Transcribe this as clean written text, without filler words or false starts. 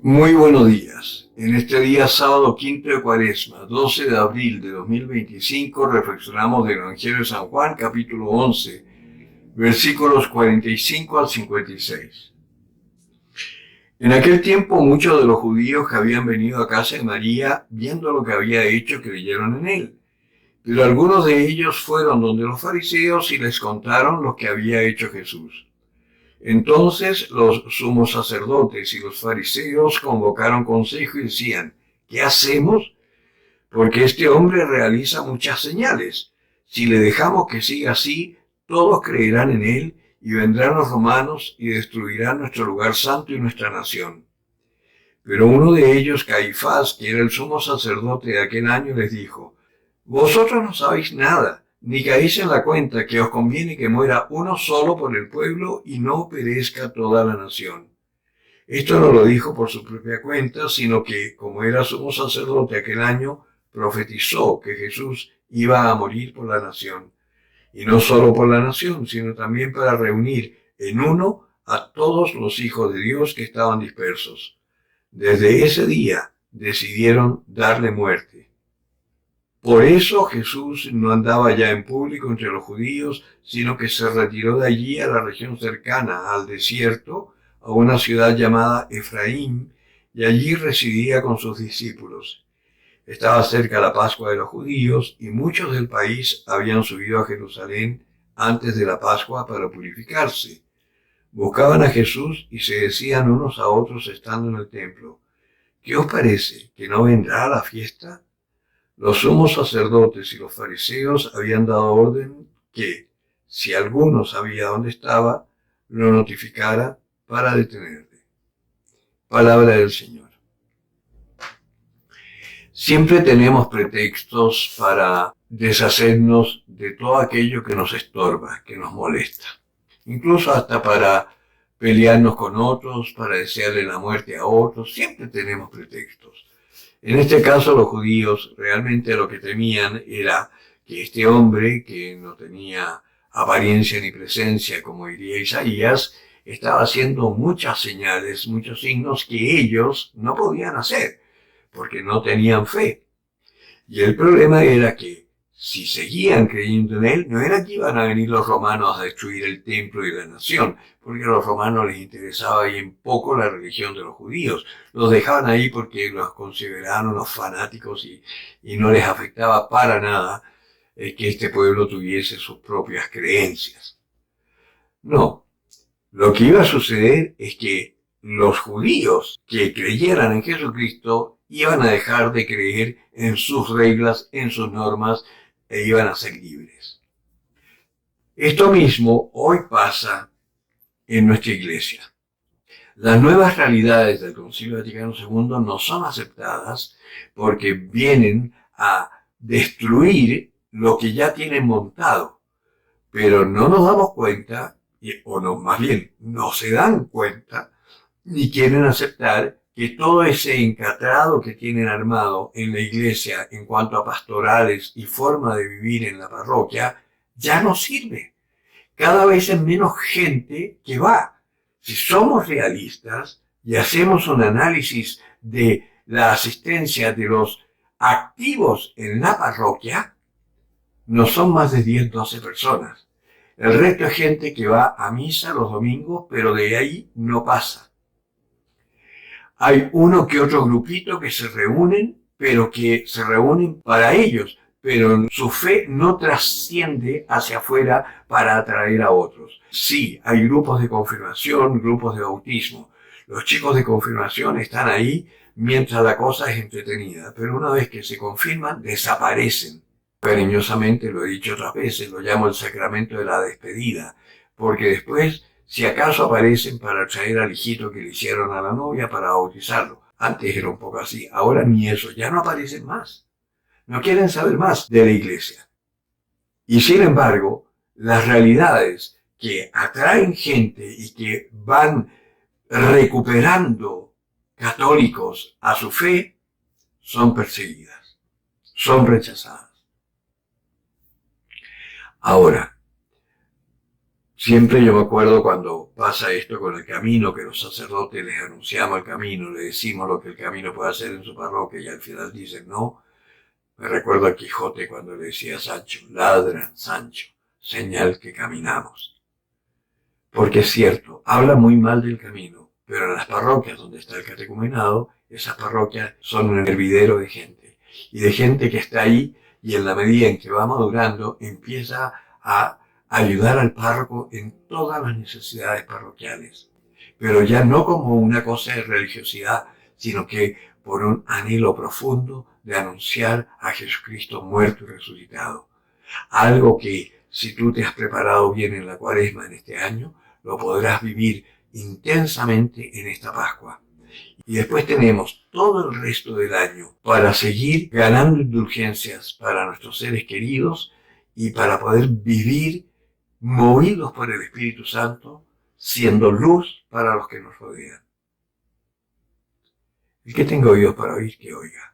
Muy buenos días. En este día sábado quinto de Cuaresma, 12 de abril de 2025, reflexionamos del Evangelio de San Juan, capítulo 11, versículos 45 al 56. En aquel tiempo muchos de los judíos que habían venido a casa de María, viendo lo que había hecho, creyeron en él. Pero algunos de ellos fueron donde los fariseos y les contaron lo que había hecho Jesús. Entonces los sumos sacerdotes y los fariseos convocaron consejo y decían: ¿qué hacemos? Porque este hombre realiza muchas señales. Si le dejamos que siga así, todos creerán en él y vendrán los romanos y destruirán nuestro lugar santo y nuestra nación. Pero uno de ellos, Caifás, que era el sumo sacerdote de aquel año, les dijo: vosotros no sabéis nada, ni caéis en la cuenta que os conviene que muera uno solo por el pueblo y no perezca toda la nación. Esto no lo dijo por su propia cuenta, sino que, como era sumo sacerdote aquel año, profetizó que Jesús iba a morir por la nación. Y no solo por la nación, sino también para reunir en uno a todos los hijos de Dios que estaban dispersos. Desde ese día decidieron darle muerte. Por eso Jesús no andaba ya en público entre los judíos, sino que se retiró de allí a la región cercana, al desierto, a una ciudad llamada Efraín, y allí residía con sus discípulos. Estaba cerca la Pascua de los judíos, y muchos del país habían subido a Jerusalén antes de la Pascua para purificarse. Buscaban a Jesús y se decían unos a otros estando en el templo: ¿qué os parece? ¿Que no vendrá a la fiesta? Los sumos sacerdotes y los fariseos habían dado orden que, si alguno sabía dónde estaba, lo notificara para detenerle. Palabra del Señor. Siempre tenemos pretextos para deshacernos de todo aquello que nos estorba, que nos molesta. Incluso hasta para pelearnos con otros, para desearle la muerte a otros. Siempre tenemos pretextos. En este caso, los judíos realmente lo que temían era que este hombre, que no tenía apariencia ni presencia, como diría Isaías, estaba haciendo muchas señales, muchos signos que ellos no podían hacer, porque no tenían fe. Y el problema era que si seguían creyendo en él, no era que iban a venir los romanos a destruir el templo y la nación, porque a los romanos les interesaba bien poco la religión de los judíos. Los dejaban ahí porque los consideraban unos fanáticos y no les afectaba para nada que este pueblo tuviese sus propias creencias. No, lo que iba a suceder es que los judíos que creyeran en Jesucristo iban a dejar de creer en sus reglas, en sus normas, e iban a ser libres. Esto mismo hoy pasa en nuestra iglesia. Las nuevas realidades del Concilio Vaticano II no son aceptadas porque vienen a destruir lo que ya tienen montado, pero no nos damos cuenta, o no, más bien, no se dan cuenta, ni quieren aceptar que todo ese encatrado que tienen armado en la iglesia en cuanto a pastorales y forma de vivir en la parroquia ya no sirve. Cada vez es menos gente que va. Si somos realistas y hacemos un análisis de la asistencia de los activos en la parroquia, no son más de 10, 12 personas. El resto es gente que va a misa los domingos, pero de ahí no pasa. Hay uno que otro grupito que se reúnen, pero que se reúnen para ellos, pero su fe no trasciende hacia afuera para atraer a otros. Sí, hay grupos de confirmación, grupos de bautismo. Los chicos de confirmación están ahí mientras la cosa es entretenida, pero una vez que se confirman, desaparecen. Cariñosamente, lo he dicho otras veces, lo llamo el sacramento de la despedida, porque después, si acaso, aparecen para traer al hijito que le hicieron a la novia para bautizarlo. Antes era un poco así, ahora ni eso, ya no aparecen más. No quieren saber más de la iglesia. Y sin embargo, las realidades que atraen gente y que van recuperando católicos a su fe son perseguidas, son rechazadas. Ahora, Siempre yo me acuerdo cuando pasa esto con el camino, que los sacerdotes les anunciamos el camino, le decimos lo que el camino puede hacer en su parroquia y al final dicen no. Me recuerdo a Quijote cuando le decía a Sancho, ladra, Sancho, señal que caminamos. Porque es cierto, habla muy mal del camino, pero en las parroquias donde está el catecumenado, esas parroquias son un hervidero de gente. Y de gente que está ahí y en la medida en que va madurando, empieza a ayudar al párroco en todas las necesidades parroquiales. Pero ya no como una cosa de religiosidad, sino que por un anhelo profundo de anunciar a Jesucristo muerto y resucitado. Algo que, si tú te has preparado bien en la Cuaresma en este año, lo podrás vivir intensamente en esta Pascua. Y después tenemos todo el resto del año para seguir ganando indulgencias para nuestros seres queridos y para poder vivir movidos por el Espíritu Santo, siendo luz para los que nos rodean. El que tenga oídos para oír, que oiga.